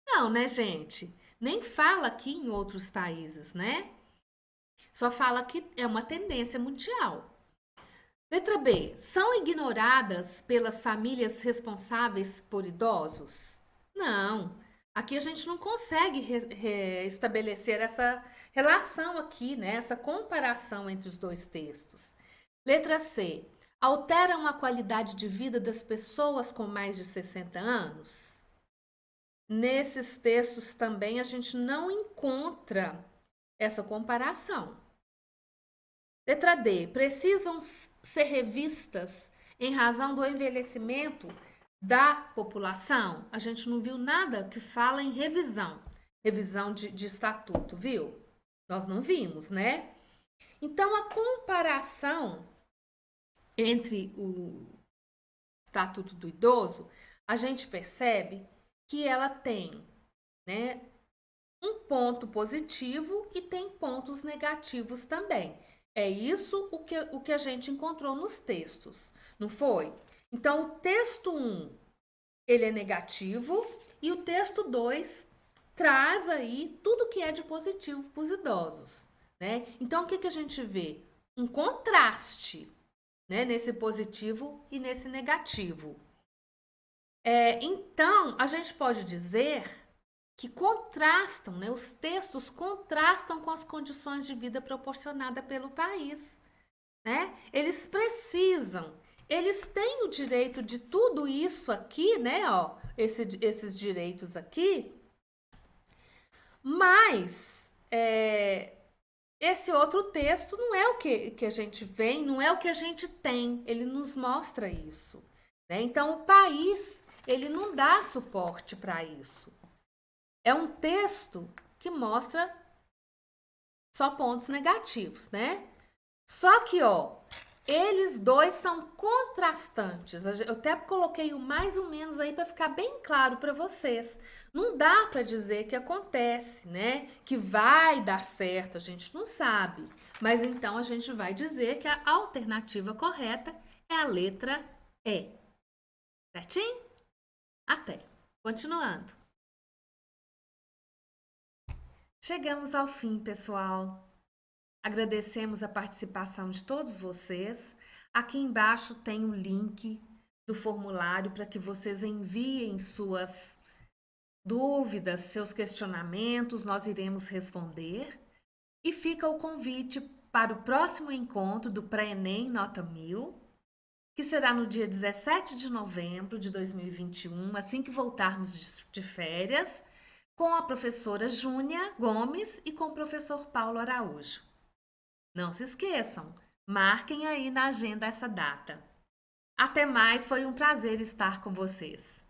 S3: Não, né, gente? Nem fala aqui em outros países, né? Só fala que é uma tendência mundial. Letra B, são ignoradas pelas famílias responsáveis por idosos? Não. Aqui a gente não consegue estabelecer essa relação aqui, né? Essa comparação entre os 2 textos. Letra C. Alteram a qualidade de vida das pessoas com mais de 60 anos? Nesses textos também a gente não encontra essa comparação. Letra D. Precisam ser revistas em razão do envelhecimento da população? A gente não viu nada que fala em revisão. Revisão de estatuto, viu? Nós não vimos, né? Então, a comparação entre o Estatuto do Idoso, a gente percebe que ela tem, né, um ponto positivo e tem pontos negativos também. É isso o que a gente encontrou nos textos, não foi? Então, o texto 1, ele é negativo e o texto 2 traz aí tudo que é de positivo para os idosos, né? Então, o que a gente vê? Um contraste, né, nesse positivo e nesse negativo. Então, a gente pode dizer que contrastam, né? Os textos contrastam com as condições de vida proporcionadas pelo país, né? Eles precisam, eles têm o direito de tudo isso aqui, né? Ó, esses direitos aqui, mas esse outro texto não é o que a gente vê, não é o que a gente tem, ele nos mostra isso, né? Então, o país, ele não dá suporte para isso. É um texto que mostra só pontos negativos, né? Só que, ó, eles dois são contrastantes. Eu até coloquei o mais ou menos aí para ficar bem claro para vocês. Não dá para dizer que acontece, né? Que vai dar certo, a gente não sabe. Mas então a gente vai dizer que a alternativa correta é a letra E. Certinho? Até. Continuando. Chegamos ao fim, pessoal. Agradecemos a participação de todos vocês. Aqui embaixo tem o link do formulário para que vocês enviem suas dúvidas, seus questionamentos, nós iremos responder. E fica o convite para o próximo encontro do Pré-ENEM Nota 1000, que será no dia 17 de novembro de 2021, assim que voltarmos de férias, com a professora Júnia Gomes e com o professor Paulo Araújo. Não se esqueçam, marquem aí na agenda essa data. Até mais, foi um prazer estar com vocês.